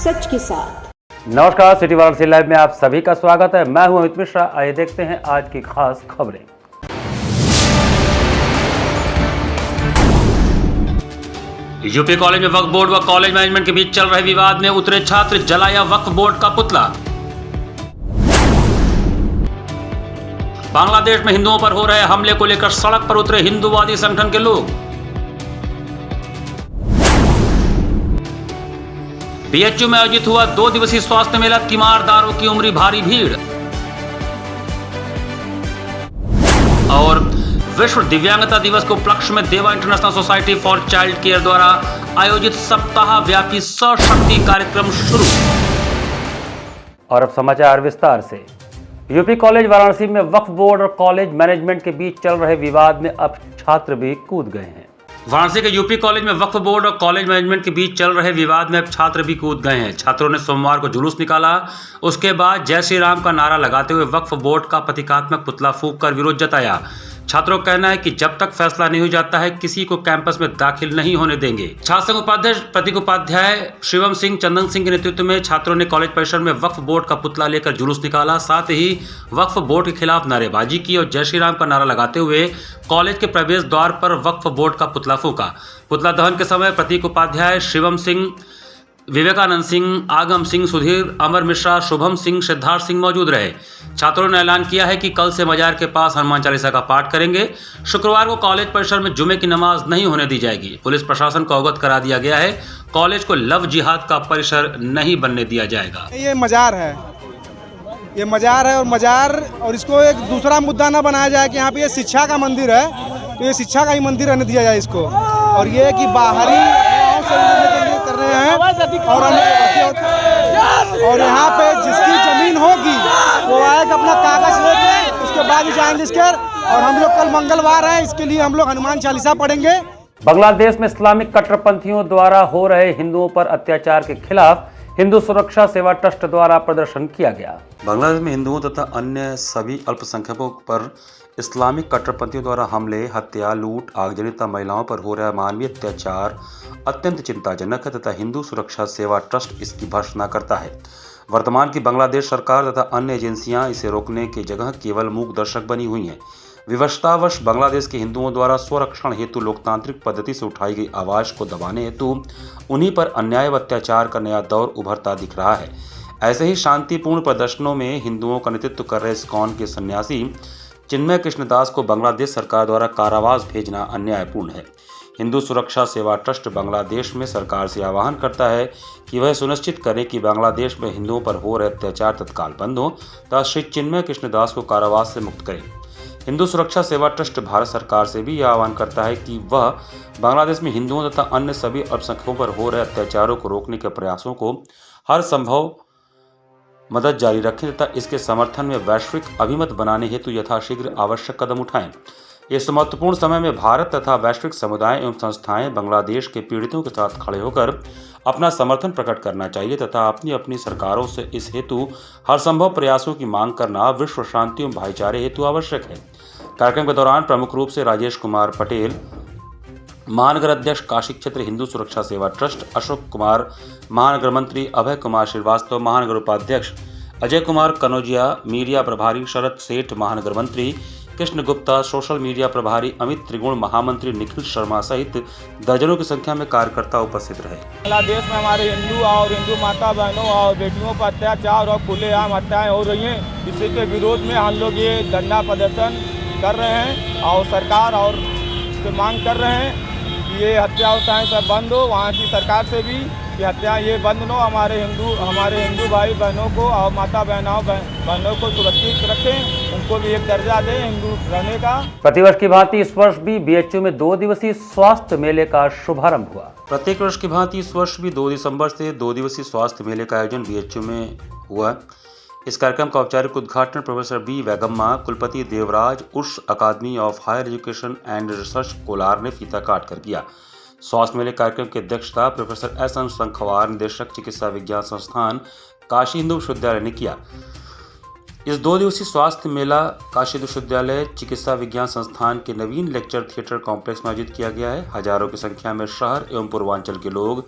सच के साथ। नमस्कार, सिटी वाराणसी लाइव में आप सभी का स्वागत है। मैं हूं अमित मिश्रा। आइए देखते हैं आज की खास खबरें। यूपी कॉलेज में वक्फ बोर्ड व कॉलेज मैनेजमेंट के बीच चल रहे विवाद में उतरे छात्र, जलाया वक्फ बोर्ड का पुतला। बांग्लादेश में हिंदुओं पर हो रहे हमले को लेकर सड़क पर उतरे हिंदूवादी संगठन के लोग। बीएचयू में आयोजित हुआ 2 दिवसीय स्वास्थ्य मेला, तीमारदारों की उमड़ी भारी भीड़। और विश्व दिव्यांगता दिवस के उपलक्ष्य में देवा international society for child care द्वारा आयोजित सप्ताह व्यापी सशक्ति कार्यक्रम शुरू। और अब समाचार विस्तार से। यूपी कॉलेज वाराणसी में वक्फ बोर्ड और कॉलेज मैनेजमेंट के बीच चल रहे विवाद में अब छात्र भी कूद गए हैं। वाराणसी के यूपी कॉलेज में वक्फ बोर्ड और कॉलेज मैनेजमेंट के बीच चल रहे विवाद में अब छात्र भी कूद गए हैं। छात्रों ने सोमवार को जुलूस निकाला। उसके बाद जय श्री राम का नारा लगाते हुए वक्फ बोर्ड का प्रतीकात्मक पुतला फूंक कर विरोध जताया। छात्रों का कहना है कि जब तक फैसला नहीं हो जाता है, किसी को कैंपस में दाखिल नहीं होने देंगे। छात्र संघ उपाध्यक्ष प्रतीक उपाध्याय, शिवम सिंह, चंदन सिंह के नेतृत्व में छात्रों ने कॉलेज परिसर में वक्फ बोर्ड का पुतला लेकर जुलूस निकाला। साथ ही वक्फ बोर्ड के खिलाफ नारेबाजी की और जय श्री राम का नारा लगाते हुए कॉलेज के प्रवेश द्वार पर वक्फ बोर्ड का पुतला फूंका। पुतला दहन के समय प्रतीक उपाध्याय, शिवम सिंह, विवेकानंद सिंह, आगम सिंह, सुधीर, अमर मिश्रा, शुभम सिंह, सिद्धार्थ सिंह मौजूद रहे। छात्रों ने ऐलान किया है कि कल से मजार के पास हनुमान चालीसा का पाठ करेंगे। शुक्रवार को कॉलेज परिसर में जुमे की नमाज नहीं होने दी जाएगी। पुलिस प्रशासन को अवगत करा दिया गया है। कॉलेज को लव जिहाद का परिसर नहीं बनने दिया जाएगा। ये मजार है और इसको एक दूसरा मुद्दा न बनाया जाए कि यहाँ पे ये शिक्षा का मंदिर है, तो ये शिक्षा का ही मंदिर रहने दिया जाए इसको। और ये कि बाहरी कर रहे हैं और यहाँ पे जिसकी जमीन होगी वो आएगा अपना कागज लेके, उसके बाद ही जाएंगे इसके। और हम लोग कल मंगलवार है, इसके लिए हम लोग हनुमान चालीसा पढ़ेंगे। बांग्लादेश में इस्लामिक कट्टरपंथियों द्वारा हो रहे हिंदुओं पर अत्याचार के खिलाफ हिंदू सुरक्षा सेवा ट्रस्ट द्वारा प्रदर्शन किया गया। बांग्लादेश में हिंदुओं तथा अन्य सभी अल्पसंख्यकों पर इस्लामिक कट्टरपंथियों द्वारा हमले, हत्या, लूट, आगजनी तथा महिलाओं पर हो रहा मानवीय अत्याचार अत्यंत चिंताजनक है तथा हिंदू सुरक्षा सेवा ट्रस्ट इसकी भर्त्सना करता है। वर्तमान की बांग्लादेश सरकार तथा अन्य एजेंसियां इसे रोकने की जगह केवल मूक दर्शक बनी हुई हैं। विवशतावश बांग्लादेश के हिंदुओं द्वारा स्वरक्षण हेतु लोकतांत्रिक पद्धति से उठाई गई आवाज को दबाने हेतु उन्हीं पर अन्याय व अत्याचार का नया दौर उभरता दिख रहा है। ऐसे ही शांतिपूर्ण प्रदर्शनों में हिंदुओं का नेतृत्व कर रहे इस्कॉन के सन्यासी चिन्मय कृष्णदास को बांग्लादेश सरकार द्वारा कारावास भेजना अन्यायपूर्ण है। हिंदू सुरक्षा सेवा ट्रस्ट बांग्लादेश में सरकार से आह्वान करता है कि वह सुनिश्चित करे कि बांग्लादेश में हिंदुओं पर हो रहे अत्याचार तत्काल बंद हो तथा श्री चिन्मय कृष्णदास को कारावास से मुक्त करे। हिंदू सुरक्षा सेवा ट्रस्ट भारत सरकार से भी यह आह्वान करता है कि वह बांग्लादेश में हिंदुओं तथा अन्य सभी अल्पसंख्यकों पर हो रहे अत्याचारों को रोकने के प्रयासों को हर संभव मदद जारी रखें तथा इसके समर्थन में वैश्विक अभिमत बनाने हेतु यथाशीघ्र आवश्यक कदम उठाएं। इस महत्वपूर्ण समय में भारत तथा वैश्विक समुदाय एवं संस्थाएं बांग्लादेश के पीड़ितों के साथ खड़े होकर अपना समर्थन प्रकट करना चाहिए तथा अपनी अपनी सरकारों से इस हेतु हर संभव प्रयासों की मांग करना विश्व शांति एवं भाईचारे हेतु आवश्यक है। कार्यक्रम के दौरान प्रमुख रूप से राजेश कुमार पटेल, महानगर अध्यक्ष काशी क्षेत्र हिंदू सुरक्षा सेवा ट्रस्ट, अशोक कुमार, महानगर मंत्री अभय कुमार श्रीवास्तव, महानगर उपाध्यक्ष अजय कुमार कनौजिया, मीडिया प्रभारी शरद सेठ, महानगर मंत्री कृष्ण गुप्ता, सोशल मीडिया प्रभारी अमित त्रिगुण, महामंत्री निखिल शर्मा सहित दर्जनों की संख्या में कार्यकर्ता उपस्थित रहे। बांग्लादेश में हमारे हिंदू और हिंदू माता बहनों और बेटियों पर अत्याचार और खुलेआम हत्याएं हो रही हैं। इसी के विरोध में हम लोग ये धरना प्रदर्शन कर रहे हैं और सरकार और इससे मांग कर रहे हैं कि ये हत्या होता सब बंद हो। वहाँ की सरकार से भी कि हत्या ये बंद हो, हमारे हिंदू भाई बहनों को और माता बहनों को सुरक्षित रखें, उनको भी एक दर्जा दें हिंदू रहने का। प्रतिवर्ष की भांति इस वर्ष भी बीएचयू में 2 दिवसीय स्वास्थ्य मेले का शुभारंभ हुआ। प्रत्येक वर्ष की भांति इस वर्ष भी 2 दिसंबर से 2 दिवसीय स्वास्थ्य मेले का आयोजन बीएचयू में हुआ। इस कार्यक्रम का औपचारिक उद्घाटन प्रोफेसर बी वैगम्मा, कुलपति Devaraj, Urs academy of higher education and research Kolar ने फीता काट कर किया। स्वास्थ्य मेले कार्यक्रम की अध्यक्षता प्रोफेसर एस एन शंखवार, निदेशक चिकित्सा विज्ञान संस्थान काशी हिंदू विश्वविद्यालय ने किया। इस 2 दिवसीय स्वास्थ्य मेला काशी विश्वविद्यालय चिकित्सा विज्ञान संस्थान के नवीन लेक्चर थिएटर कॉम्प्लेक्स में आयोजित किया गया है। हजारों की संख्या में शहर एवं पूर्वांचल के लोग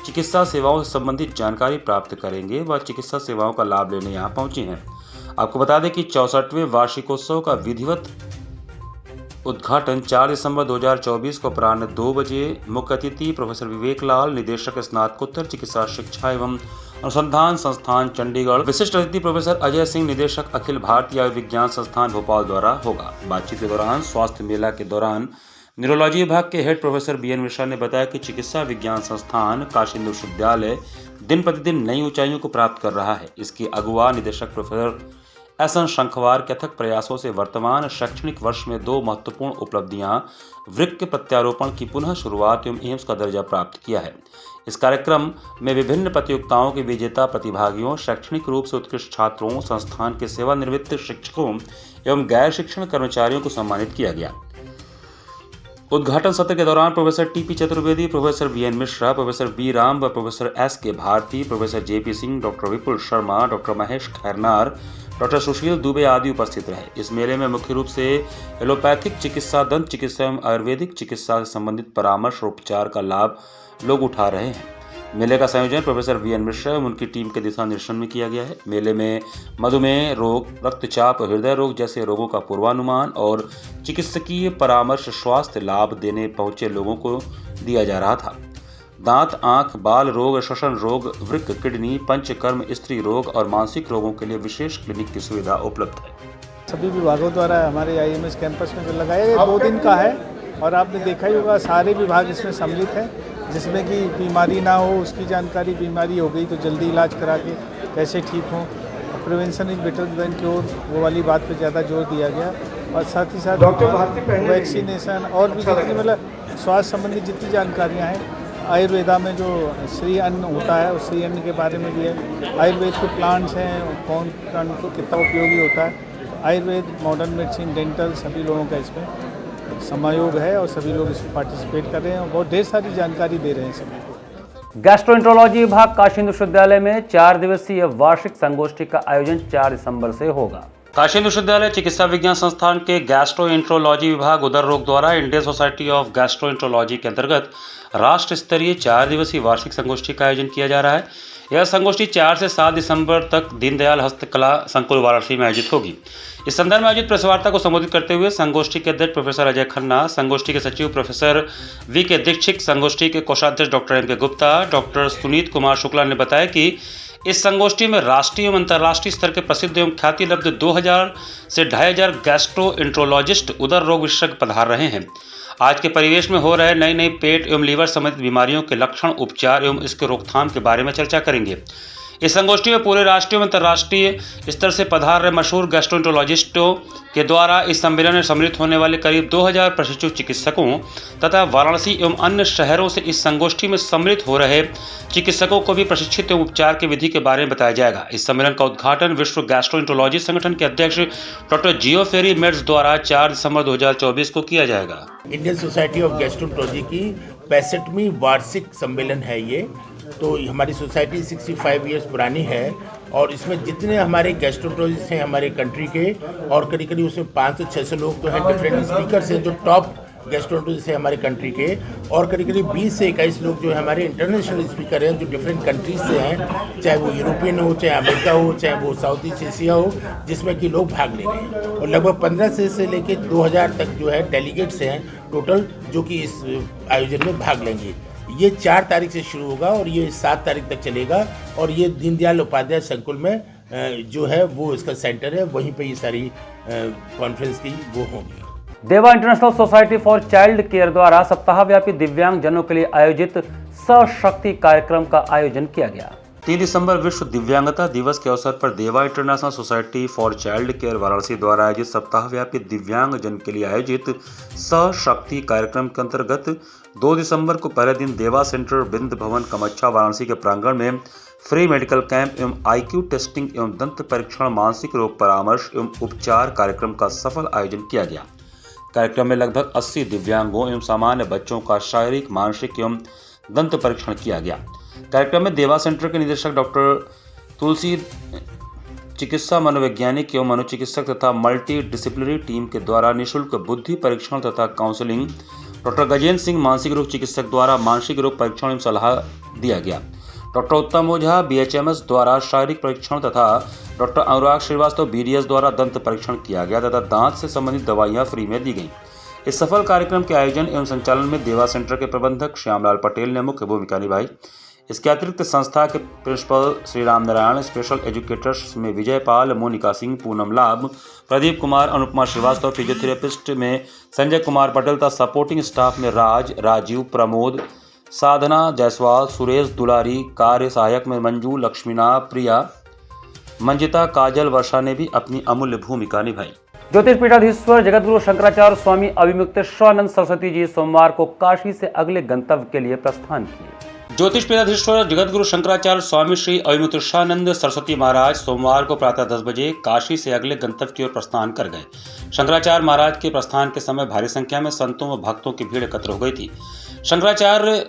चिकित्सा सेवाओं से संबंधित जानकारी प्राप्त करेंगे व चिकित्सा सेवाओं का लाभ लेने यहाँ पहुंची हैं। आपको बता दें कि 64वें वार्षिकोत्सव का विधिवत उद्घाटन 4 दिसंबर 2024 को अपराह्न 2 बजे मुख्य अतिथि प्रोफेसर विवेक लाल, निदेशक स्नातकोत्तर चिकित्सा शिक्षा एवं अनुसंधान संस्थान चंडीगढ़, विशिष्ट अतिथि प्रोफेसर अजय सिंह, निदेशक अखिल भारतीय आयुर्विज्ञान संस्थान भोपाल द्वारा होगा। बातचीत के दौरान स्वास्थ्य मेला के दौरान न्यूरोलॉजी विभाग के हेड प्रोफेसर बीएन मिश्रा ने बताया कि चिकित्सा विज्ञान संस्थान काशी हिंदू विश्वविद्यालय दिन प्रतिदिन नई ऊंचाइयों को प्राप्त कर रहा है। इसकी अगुवा निदेशक प्रोफेसर एसएन शंखवार के अथक प्रयासों से वर्तमान शैक्षणिक वर्ष में 2 महत्वपूर्ण उपलब्धियां वृक्क प्रत्यारोपण की पुनः शुरुआत एवं एम्स का दर्जा प्राप्त किया है। इस कार्यक्रम में विभिन्न प्रतियोगिताओं के विजेता प्रतिभागियों, शैक्षणिक रूप से उत्कृष्ट छात्रों, संस्थान के सेवानिवृत्त शिक्षकों एवं गैर शिक्षण कर्मचारियों को सम्मानित किया गया। उद्घाटन सत्र के दौरान professor TP Chaturvedi, professor VN Mishra, professor B Ram व professor SK Bharti, professor JP Singh, doctor Vipul Sharma, doctor Mahesh Khairnar, doctor Sushil Dubey आदि उपस्थित रहे। इस मेले में मुख्य रूप से एलोपैथिक चिकित्सा, दंत चिकित्सा एवं आयुर्वेदिक चिकित्सा से संबंधित परामर्श और उपचार का लाभ लोग उठा रहे हैं। मेले का संयोजन प्रोफेसर वीएन मिश्रा एवं उनकी टीम के दिशा निर्देशन में किया गया है। मेले में मधुमेह रोग, रक्तचाप और हृदय रोग जैसे रोगों का पूर्वानुमान और चिकित्सकीय परामर्श स्वास्थ्य लाभ देने पहुंचे लोगों को दिया जा रहा था। दांत, आंख, बाल रोग, श्वसन रोग, वृक्क, किडनी, पंचकर्म, स्त्री रोग और मानसिक रोगों के लिए विशेष क्लिनिक की सुविधा उपलब्ध है। सभी विभागों द्वारा हमारे आईएमएस कैंपस में जो लगाया गया 2 दिन का है और आपने देखा ही होगा सारे विभाग इसमें सम्मिलित हैं, जिसमें कि बीमारी ना हो उसकी जानकारी, बीमारी हो गई तो जल्दी इलाज करा के कैसे ठीक हो, prevention is better than cure, वो वाली बात पे ज़्यादा जोर दिया गया। और साथ ही साथ वैक्सीनेशन और भी जितनी मतलब स्वास्थ्य संबंधी जितनी जानकारियाँ हैं, आयुर्वेदा में जो श्री अन्न होता है उस श्री अन्न के बारे में भी है। आयुर्वेद के प्लांट्स हैं, कौन प्लांट को कितना उपयोगी होता है, आयुर्वेद, मॉडर्न मेडिसिन, डेंटल, सभी लोगों का इसमें समायोग है और सभी लोग इसमें पार्टिसिपेट कर रहे हैं और बहुत ढेर सारी जानकारी दे रहे हैं सभी को। गैस्ट्रोएंट्रोलॉजी विभाग काशी हिंदू विश्वविद्यालय में 4 दिवसीय वार्षिक संगोष्ठी का आयोजन 4 दिसंबर से होगा। काशी हिंदू विश्वविद्यालय चिकित्सा विज्ञान संस्थान के गैस्ट्रोएंट्रोलॉजी विभाग उदर रोग द्वारा इंडियन सोसाइटी ऑफ गैस्ट्रोएंट्रोलॉजी के अंतर्गत राष्ट्र स्तरीय 4 दिवसीय वार्षिक संगोष्ठी का आयोजन किया जा रहा है। यह संगोष्ठी 4 से 7 दिसंबर तक दीनदयाल हस्तकला संकुल वाराणसी में आयोजित होगी। इस संदर्भ में आयोजित प्रेस वार्ता को संबोधित करते हुए संगोष्ठी के अध्यक्ष प्रोफेसर अजय खन्ना, संगोष्ठी के सचिव प्रोफेसर वी के दीक्षित, संगोष्ठी के कोषाध्यक्ष डॉक्टर एम के गुप्ता, डॉक्टर सुनीत कुमार शुक्ला ने बताया कि इस संगोष्ठी में राष्ट्रीय एवं अंतर्राष्ट्रीय स्तर के प्रसिद्ध एवं ख्याति लब्ध 2000 से 2500 गैस्ट्रोएंट्रोलॉजिस्ट उदर रोग विशेषज्ञ पधार रहे हैं। आज के परिवेश में हो रहे नई पेट एवं लीवर संबंधित बीमारियों के लक्षण, उपचार एवं इसके रोकथाम के बारे में चर्चा करेंगे। इस संगोष्ठी में पूरे राष्ट्रीय एवं अंतर्राष्ट्रीय स्तर से पधार रहे मशहूर गैस्ट्रोएंट्रोलॉजिस्टों के द्वारा इस सम्मेलन में सम्मिलित होने वाले करीब 2000 प्रशिक्षित चिकित्सकों तथा वाराणसी एवं अन्य शहरों से इस संगोष्ठी में सम्मिलित हो रहे चिकित्सकों को भी प्रशिक्षित एवं उपचार की विधि के बारे में बताया जाएगा। इस सम्मेलन का उद्घाटन विश्व गैस्ट्रोएंट्रोलॉजी संगठन के अध्यक्ष डॉक्टर जियो फेरी मेड्स द्वारा 4 दिसंबर 2024 को किया जाएगा। इंडियन सोसाइटी ऑफ गैस्ट्रोएंट्रोलॉजी की 65वीं वार्षिक सम्मेलन है ये। तो हमारी सोसाइटी 65 ईयर्स पुरानी है और इसमें जितने हमारे गैस्ट्रोएंट्रोलॉजिस्ट हैं हमारे कंट्री के और करीब उसमें 500-600 लोग तो हैं, डिफरेंट स्पीकर्स हैं जो टॉप गैस्ट्रोएंट्रोलॉजिस्ट हैं हमारे कंट्री के, और करीब 20 से 21 लोग जो है हमारे इंटरनेशनल स्पीकर हैं जो डिफरेंट कंट्रीज से हैं, चाहे वो यूरोपियन हो, चाहे अमेरिका हो, चाहे वो साउथ ईस्ट एशिया हो, जिसमें कि लोग भाग ले रहे हैं। और लगभग 15 से लेकर 2000 तक जो है डेलीगेट्स हैं टोटल जो कि इस आयोजन में भाग लेंगे। ये 4 तारीख से शुरू होगा और ये 7 तारीख तक चलेगा और ये दीनदयाल उपाध्याय संकुल में जो है वो इसका सेंटर है, वहीं पे ये सारी कॉन्फ्रेंस की वो होगी। देवा international society for child care द्वारा सप्ताहव्यापी दिव्यांग जनों के लिए आयोजित सशक्ति कार्यक्रम का आयोजन किया गया। 3 दिसंबर विश्व दिव्यांगता दिवस के अवसर पर देवा international society for child care Varanasi द्वारा आयोजित सप्ताहव्यापी दिव्यांग जन के लिए आयोजित सशक्ति कार्यक्रम के अंतर्गत 2 दिसंबर को पहले दिन देवा सेंटर बिंद भवन कमच्छा वाराणसी के प्रांगण में फ्री मेडिकल कैंप एवं IQ टेस्टिंग एवं दंत परीक्षण, मानसिक रोग परामर्श एवं उपचार कार्यक्रम का सफल आयोजन किया गया। कार्यक्रम में लगभग 80 दिव्यांगों एवं सामान्य बच्चों का शारीरिक, मानसिक एवं दंत परीक्षण किया गया। कार्यक्रम में देवा सेंटर के निदेशक डॉक्टर तुलसी, चिकित्सा मनोवैज्ञानिक एवं मनोचिकित्सक तथा मल्टी डिसिप्लिनरी टीम के द्वारा निःशुल्क बुद्धि परीक्षण तथा काउंसलिंग, डॉक्टर गजेंद्र सिंह मानसिक रोग चिकित्सक द्वारा मानसिक रोग परीक्षण एवं सलाह दिया गया। डॉक्टर उत्तम ओझा BHMS द्वारा शारीरिक परीक्षण तथा डॉक्टर अनुराग श्रीवास्तव BDS द्वारा दंत परीक्षण किया गया तथा दांत से संबंधित दवाइयां फ्री में दी गईं। इस सफल कार्यक्रम के आयोजन एवं संचालन में देवा सेंटर के प्रबंधक श्यामलाल पटेल ने मुख्य भूमिका निभाई। इसके अतिरिक्त संस्था के principal Shri Ram Narayan, special educators में विजय पाल, मोनिका सिंह, पूनम लाभ, प्रदीप कुमार, अनुपमा श्रीवास्तव, फिजियोथेरेपिस्ट में संजय कुमार पटेल तथा सपोर्टिंग स्टाफ में राज, राजीव, प्रमोद, साधना जायसवाल, सुरेश दुलारी, कार्य सहायक में मंजू, लक्ष्मीना, प्रिया, मंजिता, काजल, वर्षा ने भी अपनी अमूल्य भूमिका निभाई। ज्योतिष पीठाधीश्वर जगतगुरु शंकराचार्य स्वामी अविमुक्तेश्वरानंद सरस्वती जी सोमवार को काशी से अगले गंतव्य के लिए प्रस्थान किए। ज्योतिष पीठाधीश्वर जगतगुरु शंकराचार्य स्वामी श्री अविमुक्तेश्वरानंद सरस्वती महाराज सोमवार को प्रातः 10 बजे काशी से अगले गंतव्य की ओर प्रस्थान कर गए। शंकराचार्य महाराज के प्रस्थान के समय भारी संख्या में संतों व भक्तों की भीड़ एकत्र हो गई थी। शंकराचार्य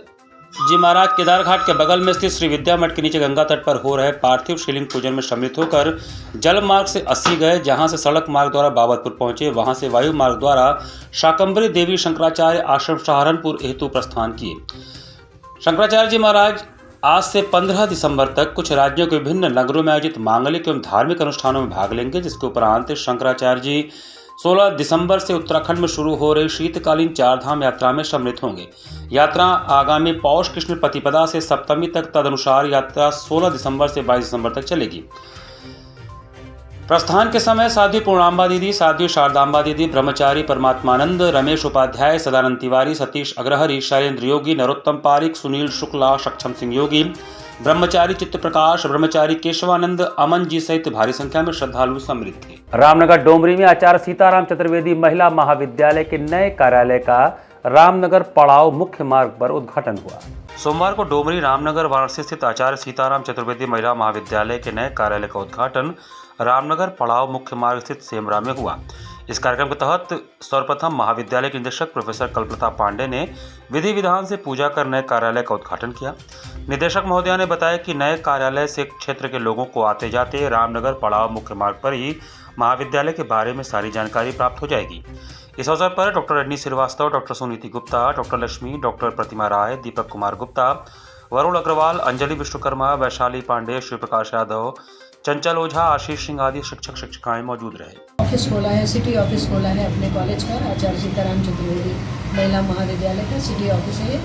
जी महाराज केदार घाट के बगल में स्थित श्री विद्या मठ के नीचे गंगा तट पर हो रहे पार्थिव शिवलिंग पूजन में सम्मिलित होकर जल मार्ग से अस्सी गए, जहां से सड़क मार्ग द्वारा बाबतपुर पहुंचे, वहां से वायु मार्ग द्वारा शाकंभरी देवी शंकराचार्य आश्रम सहारनपुर हेतु प्रस्थान किए। शंकराचार्य जी महाराज आज से 15 दिसंबर तक कुछ राज्यों के विभिन्न नगरों में आयोजित मांगलिक एवं धार्मिक अनुष्ठानों में भाग लेंगे, जिसके उपरांत शंकराचार्य जी 16 दिसंबर से उत्तराखंड में शुरू हो रही शीतकालीन 4 धाम यात्रा में सम्मिलित होंगे। यात्रा आगामी पौष कृष्ण प्रतिपदा से सप्तमी तक, तदनुसार यात्रा 16 दिसंबर से 22 दिसंबर तक चलेगी। प्रस्थान के समय साध्वी पूर्णांबा दीदी, साध्वी शारदांबा दीदी, ब्रह्मचारी परमात्मानंद, रमेश उपाध्याय, सदानंद तिवारी, सतीश अग्रहरि, शैलेंद्र योगी, नरोत्तम पारिक, सुनील शुक्ला, सक्षम सिंह योगी, ब्रह्मचारी चित्तप्रकाश, ब्रह्मचारी केशवानंद, अमन जी सहित भारी संख्या में श्रद्धालु सम्मिलित थे। रामनगर डोमरी में आचार्य सीताराम चतुर्वेदी महिला महाविद्यालय के नए कार्यालय का रामनगर पड़ाव मुख्य मार्ग पर उद्घाटन हुआ। सोमवार को डोमरी रामनगर वाराणसी स्थित आचार्य सीताराम चतुर्वेदी महिला महाविद्यालय के नए कार्यालय का उद्घाटन रामनगर पड़ाव मुख्य मार्ग स्थित सेमरा में हुआ। इस कार्यक्रम के तहत सर्वप्रथम महाविद्यालय के निदेशक प्रोफेसर कल्पलता पांडे ने विधि विधान से पूजा कर नए कार्यालय का उद्घाटन किया। निदेशक महोदया ने बताया कि नए कार्यालय से क्षेत्र के लोगों को आते जाते रामनगर पड़ाव मुख्य मार्ग पर ही महाविद्यालय के बारे में सारी जानकारी प्राप्त हो जाएगी। इस अवसर पर doctor Rajni Srivastava, doctor Suniti Gupta, doctor Lakshmi, doctor Pratima Rai, Deepak Kumar Gupta, Varun Agarwal, Anjali Vishwakarma, Vaishali Pandey, Shivprakash Yadav, Chanchal Ojha, Ashish Singh आदि शिक्षक शिक्षिकाएं मौजूद रहे। ऑफिस खोला है, सिटी ऑफिस खोला है अपने कॉलेज का, आचार्य सीताराम चतुर्वेदी महिला महाविद्यालय का सिटी ऑफिस है।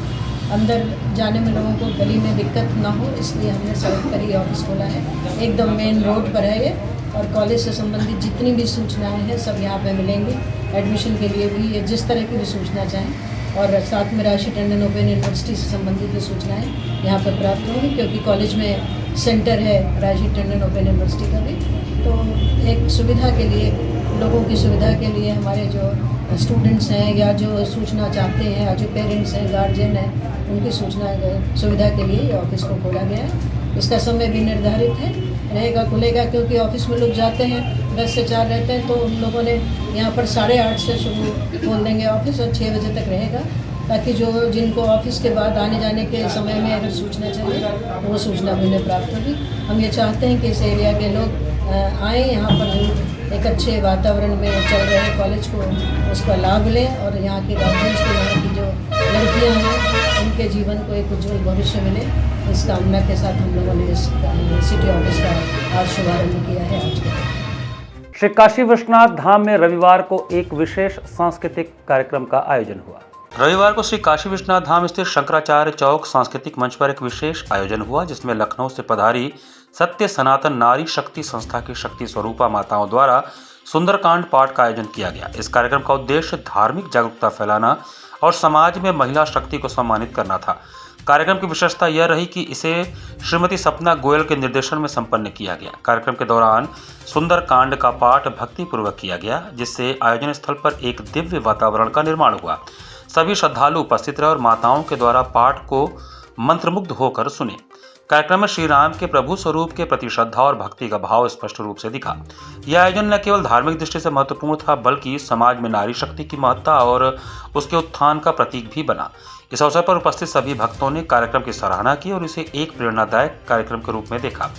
अंदर जाने में लोगों को गली में दिक्कत ना हो, इसलिए हमने सड़क पर ही ऑफिस खोला है। एकदम मेन रोड पर है ये, और कॉलेज से संबंधित जितनी भी सूचनाएं हैं सब यहाँ पे मिलेंगी। एडमिशन के लिए भी ये जिस तरह की भी सूचना चाहें, और साथ में राशि टंडन ओपन यूनिवर्सिटी से संबंधित भी सूचनाएं यहाँ पर प्राप्त होंगी, क्योंकि कॉलेज में सेंटर है राशि टंडन ओपन यूनिवर्सिटी का भी। तो एक सुविधा के लिए, लोगों की सुविधा के लिए हमारे जो स्टूडेंट्स हैं या जो सूचना चाहते हैं या जो पेरेंट्स हैं, गार्जियन हैं, उनकी सुविधा के लिए ये ऑफिस को खोला गया है। इसका समय भी निर्धारित है, रहेगा, खुलेगा, क्योंकि ऑफिस में लोग जाते हैं 10 से 4 रहते हैं, तो उन लोगों ने यहाँ पर 8:30 से शुरू खोल देंगे ऑफिस और 6 बजे तक रहेगा, ताकि जो जिनको ऑफिस के बाद आने जाने के समय में अगर सूचना चाहिए तो वो सूचना भी उन्हें प्राप्त होगी। हम ये चाहते हैं कि इस एरिया के लोग आएँ, यहाँ पर एक अच्छे वातावरण में चल रहे कॉलेज को उसका लाभ लें, और यहाँ के गार्जियंस को, यहाँ की जो लड़कियाँ हैं उनके जीवन को एक उज्ज्वल भविष्य मिले, इस कामना के साथ हम लोगों ने इस सिटी ऑफिस का आज शुभारंभ किया है। आज श्री काशी विश्वनाथ धाम में रविवार को एक विशेष सांस्कृतिक कार्यक्रम का आयोजन हुआ। रविवार को श्री काशी विश्वनाथ धाम स्थित शंकराचार्य चौक सांस्कृतिक मंच पर एक विशेष आयोजन हुआ, जिसमें लखनऊ से पधारी सत्य सनातन नारी शक्ति संस्था की शक्ति स्वरूपा माताओं द्वारा सुंदरकांड पाठ का आयोजन किया गया। इस कार्यक्रम का उद्देश्य धार्मिक जागरूकता फैलाना और समाज में महिला शक्ति को सम्मानित करना था। कार्यक्रम की विशेषता यह रही कि इसे श्रीमती सपना गोयल के निर्देशन में संपन्न किया गया। कार्यक्रम के दौरान सुंदरकांड का पाठ भक्तिपूर्वक किया गया, जिससे आयोजन स्थल पर एक दिव्य वातावरण का निर्माण हुआ। सभी श्रद्धालु उपस्थित रहे और माताओं के द्वारा पाठ को मंत्रमुग्ध होकर सुने। कार्यक्रम में श्री राम के प्रभु स्वरूप के प्रति श्रद्धा और भक्ति का भाव स्पष्ट रूप से दिखा। यह आयोजन न केवल धार्मिक दृष्टि से महत्वपूर्ण था, बल्कि समाज में नारी शक्ति की महत्ता और उसके उत्थान का प्रतीक भी बना। इस अवसर पर उपस्थित सभी भक्तों ने कार्यक्रम की सराहना की और इसे एक प्रेरणादायक कार्यक्रम के रूप में देखा।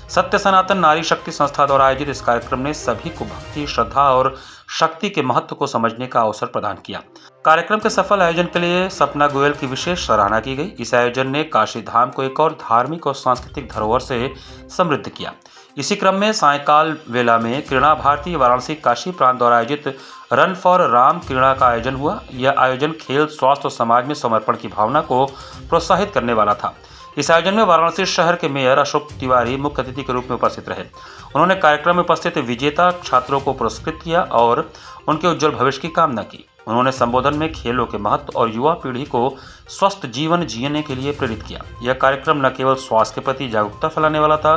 सत्य सनातन नारी शक्ति संस्था द्वारा आयोजित इस कार्यक्रम ने सभी को भक्ति, श्रद्धा और शक्ति के महत्व को समझने का अवसर प्रदान किया। कार्यक्रम के सफल आयोजन के लिए सपना गोयल की विशेष सराहना की गई। इस आयोजन ने काशी धाम को एक और धार्मिक और सांस्कृतिक धरोहर से समृद्ध किया। इसी क्रम में सायंकाल वेला में क्रीड़ा भारती वाराणसी काशी प्रांत द्वारा आयोजित रन फॉर राम क्रीड़ा का आयोजन हुआ। यह आयोजन खेल, स्वास्थ्य और समाज में समर्पण की भावना को प्रोत्साहित करने वाला था। इस आयोजन में वाराणसी शहर के मेयर अशोक तिवारी मुख्य अतिथि के रूप में उपस्थित रहे। उन्होंने कार्यक्रम में उपस्थित विजेता छात्रों को पुरस्कृत किया और उनके उज्जवल भविष्य की कामना की। उन्होंने संबोधन में खेलों के महत्व और युवा पीढ़ी को स्वस्थ जीवन जीने के लिए प्रेरित किया। यह कार्यक्रम न केवल स्वास्थ्य के प्रति जागरूकता फैलाने वाला था,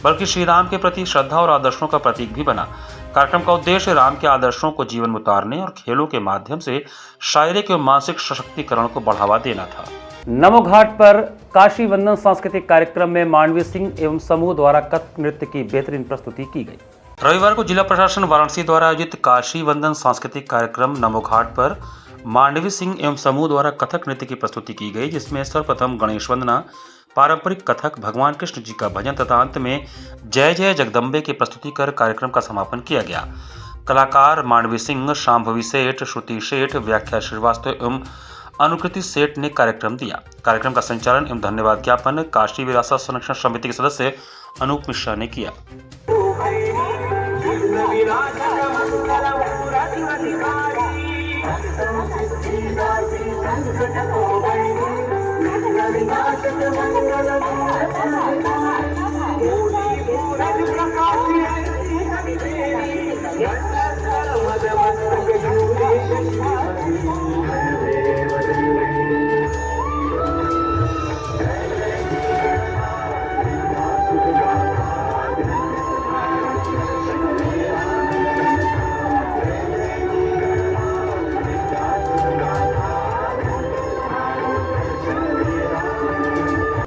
बल्कि श्री राम के प्रति श्रद्धा और आदर्शों का प्रतीक भी बना। कार्यक्रम का उद्देश्य राम के आदर्शों को जीवन में उतारने और खेलों के माध्यम से शारीरिक एवं मानसिक सशक्तिकरण को बढ़ावा देना था। नमो घाट पर काशी वंदन सांस्कृतिक कार्यक्रम में मांडवी सिंह एवं समूह द्वारा कथक नृत्य की बेहतरीन प्रस्तुति की गई। रविवार को जिला प्रशासन वाराणसी द्वारा आयोजित काशी वंदन सांस्कृतिक कार्यक्रम नमो घाट पर मांडवी सिंह एवं समूह द्वारा कथक नृत्य की प्रस्तुति की गई, जिसमें सर्वप्रथम गणेश वंदना, पारंपरिक कथक, भगवान कृष्ण जी का भजन तथा अंत में जय जय जगदम्बे की प्रस्तुति कर कार्यक्रम का समापन किया गया। कलाकार मांडवी सिंह, शांभवी सेठ, श्रुति सेठ, व्याख्या श्रीवास्तव एवं अनुकृति सेठ ने कार्यक्रम दिया। कार्यक्रम का संचालन एवं धन्यवाद ज्ञापन काशी विरासत संरक्षण समिति के सदस्य अनूप मिश्रा ने किया।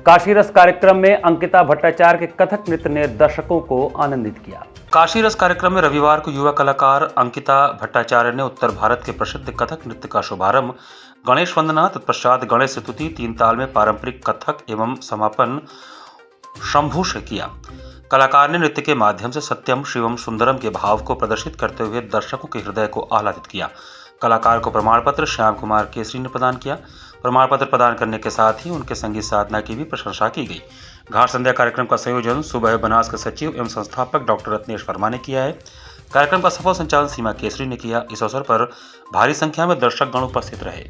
काशी रस कार्यक्रम में अंकिता भट्टाचार्य के कथक नृत्य ने दर्शकों को आनंदित किया। काशी रस कार्यक्रम में रविवार को युवा कलाकार अंकिता भट्टाचार्य ने उत्तर भारत के प्रसिद्ध कथक नृत्य का शुभारंभ गणेश वंदना, तत्पश्चात गणेश स्तुति, 3 ताल में पारंपरिक कथक एवं समापन शंभू से किया। कलाकार ने नृत्य के माध्यम से सत्यम शिवम सुंदरम के भाव को प्रदर्शित करते हुए दर्शकों के हृदय को आह्लादित किया। कलाकार को प्रमाण पत्र श्याम कुमार केसरी ने प्रदान किया। प्रमाण पत्र प्रदान करने के साथ ही उनके संगीत साधना की भी प्रशंसा की गई। घाट संध्या कार्यक्रम का संयोजन सुबह बनास के सचिव एवं संस्थापक डॉक्टर रत्नेश वर्मा ने किया है। कार्यक्रम का सफल संचालन सीमा केसरी ने किया। इस अवसर पर भारी संख्या में दर्शकगण उपस्थित रहे।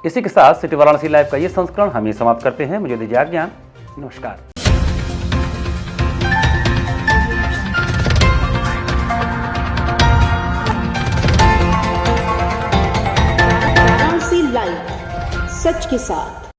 इसी के साथ सिटी वाराणसी लाइव का ये संस्करण हम ही समाप्त करते हैं। मुझे दीजिए आज्ञा। नमस्कार। वाराणसी लाइव, सच के साथ।